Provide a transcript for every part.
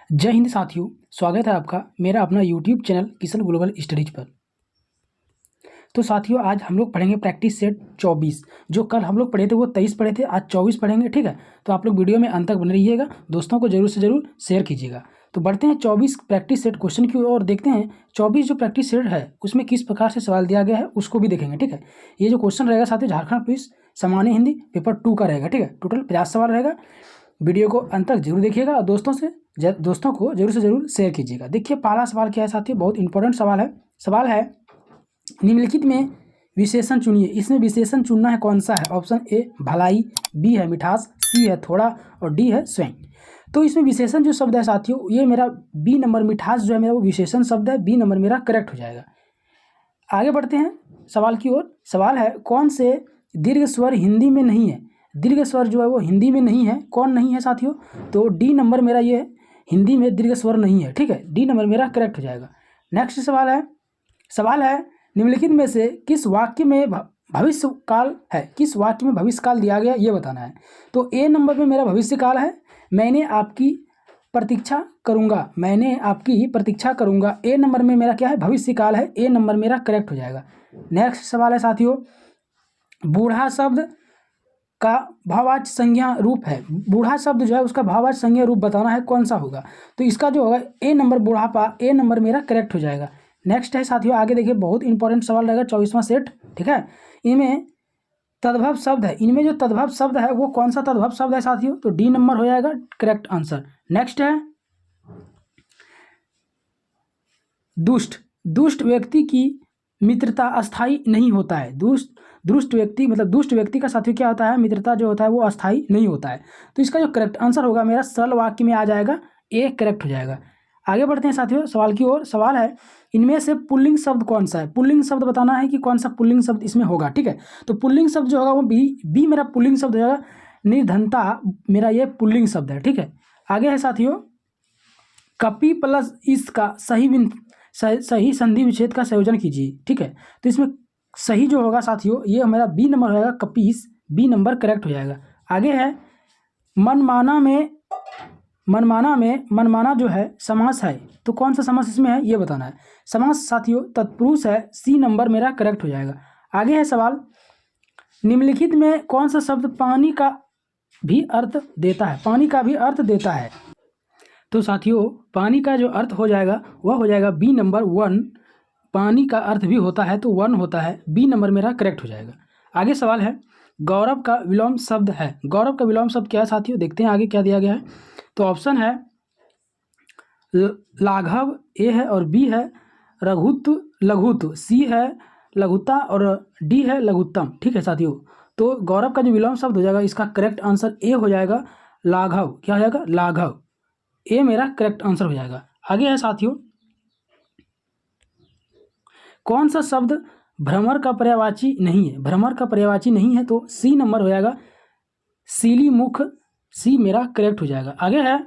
जय हिंद साथियों, स्वागत है आपका मेरा अपना YouTube channel Kishan global studies पर। तो साथियों, आज हम लोग पढ़ेंगे प्रैक्टिस सेट 24। जो कल हम लोग पढ़े थे वो 23 पढ़े थे, आज 24 पढ़ेंगे। ठीक है, तो आप लोग वीडियो में अंत तक बने रहिएगा, दोस्तों को जरूर से जरूर शेयर कीजिएगा। तो बढ़ते हैं 24 प्रैक्टिस सेट क्वेश्चन की ओर, देखते हैं 24 जो प्रैक्टिस सेट है उसमें किस प्रकार से सवाल दिया गया है उसको भी देखेंगे। ठीक है, ये जो क्वेश्चन रहेगा साथियों झारखंड पुलिस सामान्य हिंदी पेपर 2 का रहेगा। ठीक है, टोटल 50 सवाल रहेगा। वीडियो को अंत तक जरूर देखिएगा और दोस्तों को जरूर से जरूर शेयर कीजिएगा। देखिए पहला सवाल क्या है साथियों, बहुत इंपॉर्टेंट सवाल है निम्नलिखित में विशेषण चुनिए। इसमें विशेषण चुनना है कौन सा है? ऑप्शन ए भलाई, बी है मिठास, सी है थोड़ा और डी है स्वयं। तो इसमें विशेषण जो शब्द है साथियों, ये मेरा बी नंबर मिठास जो है मेरा वो विशेषण शब्द है, बी नंबर मेरा करेक्ट हो जाएगा। आगे बढ़ते हैं सवाल की ओर। सवाल है कौन से दीर्घ स्वर हिंदी में नहीं है? दीर्घ स्वर जो है वो हिंदी में नहीं है, कौन नहीं है साथियों? तो डी नंबर मेरा ये है, हिंदी में दीर्घ स्वर नहीं है। ठीक है, डी नंबर मेरा करेक्ट हो जाएगा। नेक्स्ट सवाल है निम्नलिखित में से किस वाक्य में भविष्य काल है? किस वाक्य में भविष्य काल दिया गया ये बताना है। तो ए नंबर में मेरा भविष्य काल है, मैंने आपकी प्रतीक्षा करूंगा, मैंने आपकी प्रतीक्षा करूंगा। ए नंबर में मेरा क्या है? भविष्य काल है, ए नंबर मेरा करेक्ट हो जाएगा। नेक्स्ट सवाल है साथियों, बूढ़ा शब्द का भाववाचक संज्ञा रूप है। बूढ़ा शब्द जो है उसका भाववाचक संज्ञा रूप बताना है, कौन सा होगा? तो इसका जो होगा ए नंबर बुढ़ापा, ए नंबर मेरा करेक्ट हो जाएगा। नेक्स्ट है साथियों, आगे देखिए बहुत इंपॉर्टेंट सवाल रहेगा 24वां सेट। ठीक है, इनमें तद्भव शब्द है, इनमें जो तद्भव शब्द है वो कौन सा तद्भव शब्द है साथियों? तो डी नंबर हो जाएगा करेक्ट आंसर। नेक्स्ट है दुष्ट व्यक्ति की मित्रता अस्थाई नहीं होता है। दुष्ट व्यक्ति का साथियों क्या होता है? मित्रता जो होता है वो अस्थाई नहीं होता है। तो इसका जो करेक्ट आंसर होगा मेरा सरल वाक्य में आ जाएगा, ए करेक्ट हो जाएगा। आगे बढ़ते हैं साथियों सवाल की ओर। सवाल है इनमें से पुल्लिंग शब्द कौन सा है? पुल्लिंग शब्द बताना है कि कौन सा पुल्लिंग शब्द इसमें होगा। ठीक है, तो पुल्लिंग शब्द जो होगा वो बी मेरा पुल्लिंग शब्द हो जाएगा। निर्धनता मेरा ये पुल्लिंग शब्द है। ठीक है, आगे है साथियों कपि प्लस इसका सही संधि विच्छेद का संयोजन कीजिए। ठीक है, तो इसमें सही जो होगा साथियों ये हमारा बी नंबर होगा कपीस, बी नंबर करेक्ट हो जाएगा। आगे है मनमाना जो है समास है, तो कौन सा समास इसमें है ये बताना है। समास साथियों तत्पुरुष है, सी नंबर मेरा करेक्ट हो जाएगा। आगे है सवाल निम्नलिखित में कौन सा शब्द पानी का भी अर्थ देता है? पानी का भी अर्थ देता है, तो साथियों पानी का जो अर्थ हो जाएगा वह हो जाएगा बी नंबर 1। पानी का अर्थ भी होता है तो 1 होता है, बी नंबर मेरा करेक्ट हो जाएगा। आगे सवाल है गौरव का विलोम शब्द है। गौरव का विलोम शब्द क्या है साथियों? देखते हैं आगे क्या दिया गया है। तो ऑप्शन है लाघव, ए है, और बी है लघुत्व, सी है लघुता और डी है लघुत्तम। ठीक है साथियों, तो गौरव का जो विलोम शब्द हो जाएगा इसका करेक्ट आंसर ए हो जाएगा लाघव। क्या हो जाएगा? लाघव, ए मेरा करेक्ट आंसर हो जाएगा। आगे है साथियों कौन सा शब्द भ्रमर का पर्यायवाची नहीं है? भ्रमर का पर्यायवाची नहीं है, तो सी नंबर हो जाएगा सीली मुख, सी मेरा करेक्ट हो जाएगा। आगे है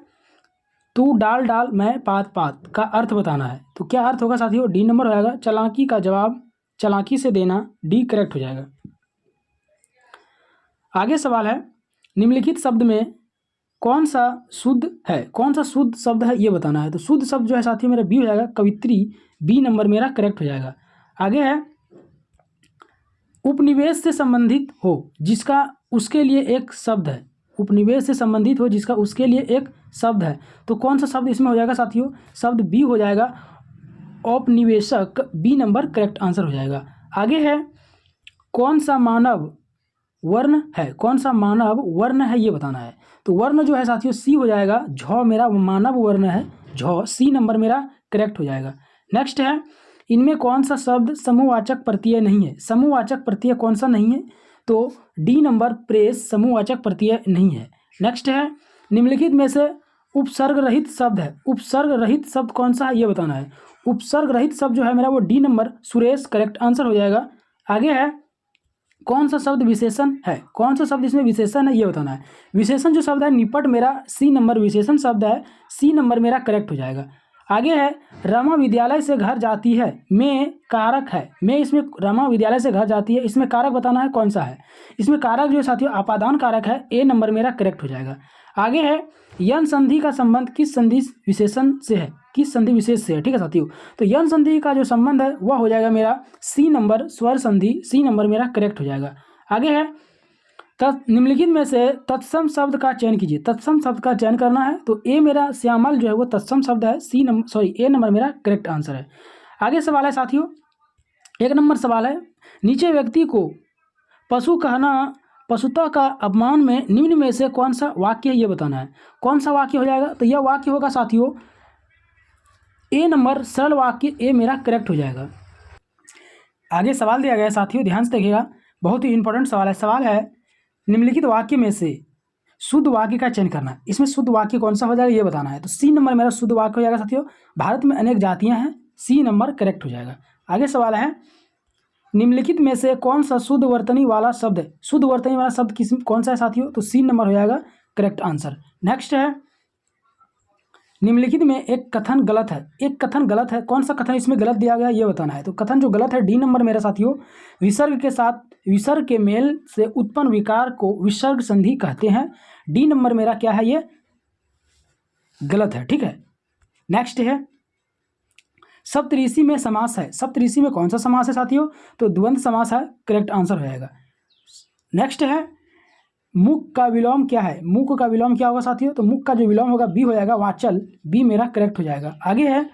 तू डाल मैं पात का अर्थ बताना है, तो क्या अर्थ होगा साथियों? डी नंबर हो जाएगा चालाकी का जवाब चालाकी से देना, डी करेक्ट हो जाएगा। आगे सवाल है निम्नलिखित शब्द में कौन सा शुद्ध है? कौन सा शुद्ध शब्द है ये बताना है। तो शुद्ध शब्द जो है साथियों मेरा बी हो जाएगा कवित्री, बी नंबर मेरा करेक्ट हो जाएगा। आगे है उपनिवेश से संबंधित हो जिसका उसके लिए एक शब्द है। उपनिवेश से संबंधित हो जिसका उसके लिए एक शब्द है, तो कौन सा शब्द इसमें हो जाएगा साथियों? शब्द बी हो जाएगा औपनिवेशक, बी नंबर करेक्ट आंसर हो जाएगा। आगे है कौन सा मानव वर्ण है? कौन सा मानव वर्ण है ये बताना है। तो वर्ण जो है साथियों सी हो जाएगा, झ मेरा मानव वर्ण है, झ, सी नंबर मेरा करेक्ट हो जाएगा। नेक्स्ट है इनमें कौन सा शब्द समूहवाचक प्रत्यय नहीं है? समूहवाचक प्रत्यय कौन सा नहीं है? तो डी नंबर प्रेस, समूहवाचक प्रत्यय नहीं है। नेक्स्ट है निम्नलिखित में से उपसर्ग रहित शब्द है। उपसर्ग रहित शब्द कौन सा है ये बताना है। उपसर्ग रहित शब्द जो है मेरा वो D number Suresh correct answer हो जाएगा। आगे है कौन सा शब्द विशेषण है? कौन सा शब्द इसमें विशेषण है ये बताना है। विशेषण जो शब्द है निपट मेरा सी नंबर विशेषण शब्द है, सी नंबर मेरा करेक्ट हो जाएगा। आगे है रमा विद्यालय से घर जाती है, में कारक है, में इसमें रमा विद्यालय से घर जाती है, इसमें कारक बताना है कौन सा है। इसमें कारक जो साथियों अपादान कारक है, ए नंबर मेरा करेक्ट हो जाएगा। आगे है यन संधि का संबंध किस संधि विशेषण से है, किस संधि विशेष से है, ठीक है साथियों। तो यन संधि का जो संबंध है वह हो जाएगा मेरा सी नंबर, स्वर संधि, सी नंबर मेरा करेक्ट हो जाएगा। आगे है निम्नलिखित में से तत्सम शब्द का चयन कीजिए। तत्सम शब्द का चयन करना है तो ए मेरा श्यामल जो है वो तत्सम शब्द है, ए नंबर मेरा करेक्ट आंसर है। आगे सवाल है साथियों, 1 नंबर सवाल है, नीचे व्यक्ति को पशु कहना पशुता का अपमान में निम्न में से कौन सा वाक्य है ये बताना है। कौन सा वाक्य हो जाएगा, तो यह वाक्य होगा साथियों ए नंबर, सरल वाक्य ए मेरा करेक्ट हो जाएगा। आगे सवाल दिया गया है साथियों, ध्यान से देखिएगा, बहुत ही इंपॉर्टेंट सवाल है। सवाल है निम्नलिखित वाक्य में से शुद्ध वाक्य का चयन करना। इसमें शुद्ध वाक्य कौन सा हो जाएगा ये बताना है। तो सी नंबर मेरा शुद्ध वाक्य हो जाएगा साथियों, भारत में अनेक जातियां हैं, सी नंबर करेक्ट हो जाएगा। आगे सवाल है निम्नलिखित में से कौन सा शुद्ध वर्तनी वाला शब्द है। शुद्ध वर्तनी वाला शब्द किस कौन सा है साथियों, तो सी नंबर हो जाएगा करेक्ट आंसर। नेक्स्ट है निम्नलिखित में एक कथन गलत है। एक कथन गलत है, कौन सा कथन इसमें गलत दिया गया ये बताना है। तो कथन जो गलत है डी नंबर मेरा साथियों, विसर्ग के साथ विसर्ग के मेल से उत्पन्न विकार को विसर्ग संधि कहते हैं। डी नंबर मेरा क्या है, ये गलत है, ठीक है। नेक्स्ट है सप्तऋषि में समास है। सप्तऋषि में कौन सा समास है साथियों, तो द्वंद्व समास है, करेक्ट आंसर हो जाएगा। नेक्स्ट है मुख का विलोम क्या है। मुख का विलोम क्या होगा साथियों, तो मुख का जो विलोम होगा बी हो जाएगा वाचल, बी मेरा करेक्ट हो जाएगा। आगे है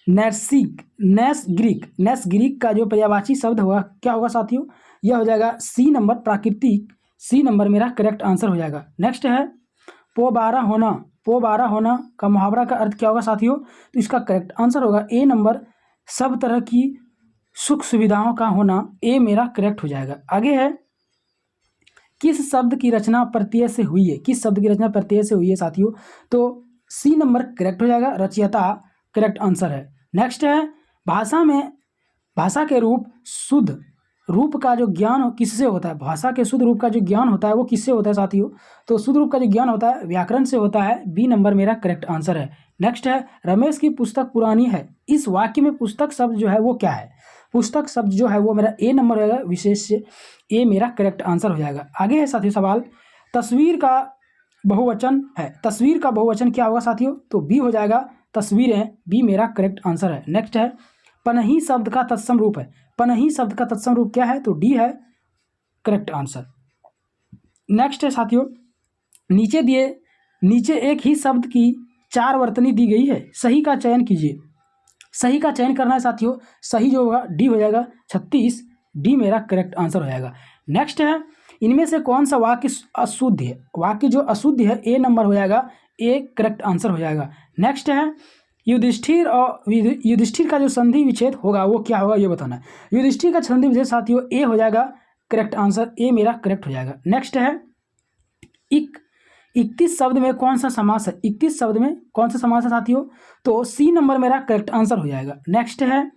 नैस ग्रीक का जो पर्यायवाची शब्द होगा क्या होगा साथियों, यह हो जाएगा सी नंबर प्राकृतिक, सी नंबर मेरा करेक्ट आंसर हो जाएगा। नेक्स्ट है पोबारा होना। पोबारा होना का मुहावरा का अर्थ क्या होगा साथियों, तो इसका करेक्ट आंसर होगा ए नंबर सब तरह की सुख सुविधाओं का होना, ए मेरा करेक्ट हो जाएगा। आगे है किस शब्द की रचना प्रत्यय से हुई है। किस शब्द की रचना प्रत्यय से हुई है साथियों, तो सी नंबर करेक्ट हो जाएगा, रचयिता करेक्ट आंसर है। नेक्स्ट है भाषा में भाषा के रूप शुद्ध रूप का जो ज्ञान किससे होता है। भाषा के शुद्ध रूप का जो ज्ञान होता है वो किससे होता है साथियों, तो शुद्ध रूप का जो ज्ञान होता है व्याकरण से होता है, बी नंबर मेरा करेक्ट आंसर है। नेक्स्ट है रमेश की पुस्तक पुरानी है। इस वाक्य में पुस्तक शब्द जो है वो क्या है, पुस्तक शब्द जो है वो मेरा ए नंबर हो जाएगा, विशेष ए मेरा करेक्ट आंसर हो जाएगा। आगे है साथियों सवाल तस्वीर का बहुवचन है। तस्वीर का बहुवचन क्या होगा साथियों, तो बी हो जाएगा तस्वीरें, बी मेरा करेक्ट आंसर है। नेक्स्ट है पनही शब्द का तत्सम रूप है। पनही शब्द का तत्सम रूप क्या है, तो डी है करेक्ट आंसर। नेक्स्ट है साथियों नीचे एक ही शब्द की 4 वर्तनी दी गई है, सही का चयन कीजिए। सही का चयन करना है साथियों, सही जो होगा डी हो जाएगा 36, डी मेरा करेक्ट आंसर हो जाएगा। नेक्स्ट है इनमें से कौन सा वाक्य अशुद्ध है। वाक्य जो अशुद्ध है ए नंबर हो जाएगा, ए करेक्ट आंसर हो जाएगा। नेक्स्ट है युधिष्ठिर का जो संधि विच्छेद होगा वो क्या होगा ये बताना है। युधिष्ठिर का संधि विच्छेद साथियों ए हो जाएगा करेक्ट आंसर, ए मेरा करेक्ट हो जाएगा। नेक्स्ट है 31 शब्द में कौन सा समास है। 31 शब्द में कौन सा समास है साथियों, तो सी नंबर मेरा करेक्ट आंसर हो जाएगा। नेक्स्ट है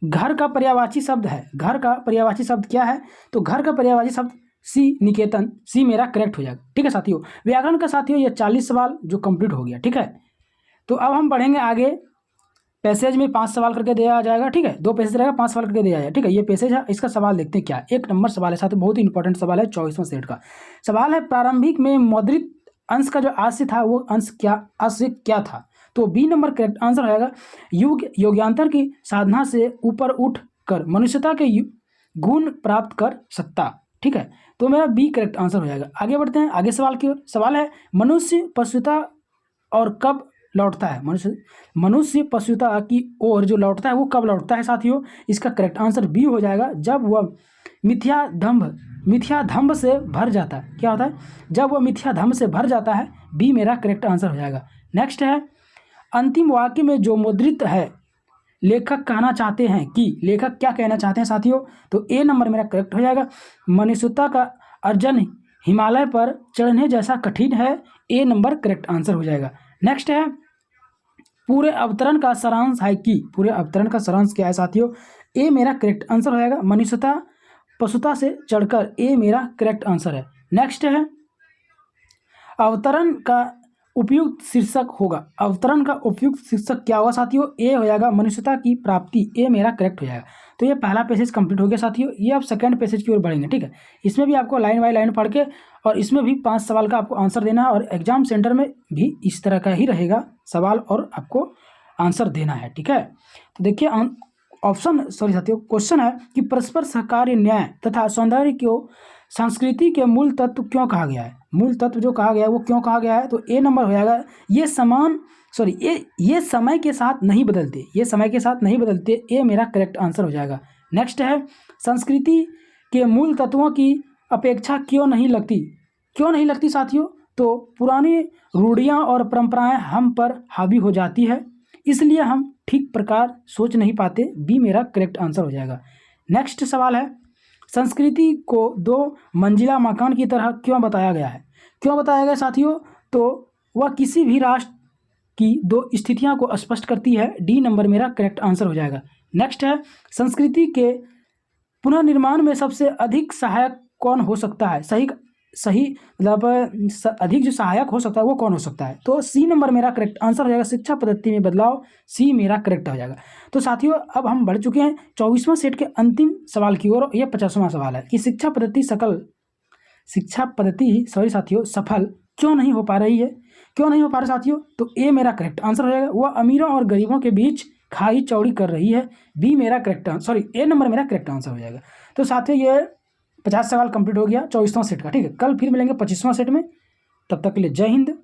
घर का पर्यायवाची शब्द है। घर का पर्यायवाची शब्द क्या है, तो घर का पर्यायवाची शब्द सी निकेतन, सी मेरा करेक्ट हो जाएगा, ठीक है साथियों। व्याकरण का साथियों ये 40 सवाल जो कंप्लीट हो गया, ठीक है। तो अब हम बढ़ेंगे आगे, पैसेज में 5 सवाल करके दिया जाएगा, ठीक है। 2 पैसेज रहेगा, 5 सवाल करके दिया जाएगा, ठीक है। ये पैसेज है, इसका सवाल देखते हैं क्या। 1 नंबर सवाल है साथियों, बहुत ही इंपॉर्टेंट सवाल है, 24वां सेट का सवाल है। प्रारंभिक में मुद्रित अंश का जो आज से था वो अंश क्या आज से क्या था, तो बी नंबर करेक्ट आंसर हो जाएगा योग्यांतर की साधना से ऊपर उठ कर मनुष्यता के गुण प्राप्त कर सकता, ठीक है। तो मेरा बी करेक्ट आंसर हो जाएगा। आगे बढ़ते हैं आगे सवाल की ओर। सवाल है मनुष्य पशुता और कब लौटता है। मनुष्य पशुता की ओर जो लौटता है वो कब लौटता है साथियों, इसका करेक्ट आंसर बी हो जाएगा, जब वह मिथ्या धम्भ से भर जाता है। क्या होता है, जब वह मिथ्या धम्भ से भर जाता है, बी मेरा करेक्ट आंसर हो जाएगा। नेक्स्ट है अंतिम वाक्य में जो मुद्रित है लेखक कहना चाहते हैं कि, लेखक क्या कहना चाहते हैं साथियों, तो ए नंबर मेरा करेक्ट हो जाएगा। मनुष्यता का अर्जन हिमालय पर चढ़ने जैसा कठिन है, ए नंबर करेक्ट आंसर हो जाएगा। नेक्स्ट है पूरे अवतरण का सारांश है कि, पूरे अवतरण का सारांश क्या है साथियों, ए मेरा करेक्ट आंसर हो जाएगा। मनुष्यता पशुता से चढ़कर, ए मेरा करेक्ट आंसर है। नेक्स्ट है अवतरण का उपयुक्त शीर्षक होगा। अवतरण का उपयुक्त शीर्षक क्या होगा साथियों? ए हो जाएगा मनुष्यता की प्राप्ति। ए मेरा करेक्ट हो जाएगा। तो ये पहला पैसेज कंप्लीट हो गया साथियों। ये आप सेकंड पैसेज की ओर बढ़ेंगे, ठीक है। इसमें भी आपको लाइन बाय लाइन पढ़ के और इसमें भी 5 सवाल का आपको आंसर देना है और एग्जाम सेंटर में भी इस तरह का ही रहेगा सवाल और आपको आंसर देना है, ठीक है। तो देखिए ऑप्शन सॉरी साथियों, क्वेश्चन है कि परस्पर सहकार्य, न्याय तथा सौंदर्य को संस्कृति के मूल तत्व क्यों कहा गया है? मूल तत्व जो कहा गया है वो क्यों कहा गया है? तो ए नंबर हो जाएगा, ये समय के साथ नहीं बदलते, ये समय के साथ नहीं बदलते। ए मेरा करेक्ट आंसर हो जाएगा। नेक्स्ट है, संस्कृति के मूल तत्वों की अपेक्षा क्यों नहीं लगती? क्यों नहीं लगती साथियों? तो पुरानी रूढ़ियाँ और परंपराएं हम पर हावी हो जाती है, इसलिए हम ठीक प्रकार सोच नहीं पाते। बी मेरा करेक्ट आंसर हो जाएगा। नेक्स्ट सवाल है, संस्कृति को 2 मंजिला मकान की तरह क्यों बताया गया है? क्यों बताया गया साथियों? तो वह किसी भी राष्ट्र की 2 स्थितियां को स्पष्ट करती है। डी नंबर मेरा करेक्ट आंसर हो जाएगा। नेक्स्ट है, संस्कृति के पुनर्निर्माण में सबसे अधिक सहायक कौन हो सकता है? सही मतलब अधिक जो सहायक हो सकता है वो कौन हो सकता है? तो सी नंबर मेरा करेक्ट आंसर हो जाएगा। शिक्षा पद्धति में बदलाव, सी मेरा करेक्ट हो जाएगा। तो साथियों अब हम बढ़ चुके हैं 24वां सेट के अंतिम सवाल की ओर। यह 50वां सवाल है कि शिक्षा पद्धति साथियों सफल क्यों नहीं हो पा रही है? क्यों नहीं हो पा रहा साथियों? तो ए मेरा करेक्ट आंसर हो जाएगा। वह अमीरों और गरीबों के बीच खाई चौड़ी कर रही है। बी मेरा करेक्ट ए नंबर मेरा करेक्ट आंसर हो जाएगा। तो साथियों ये 50 सवाल कंप्लीट हो गया 24वां सेट का, ठीक है। कल फिर मिलेंगे 25वां सेट में। तब तक के लिए जय हिंद,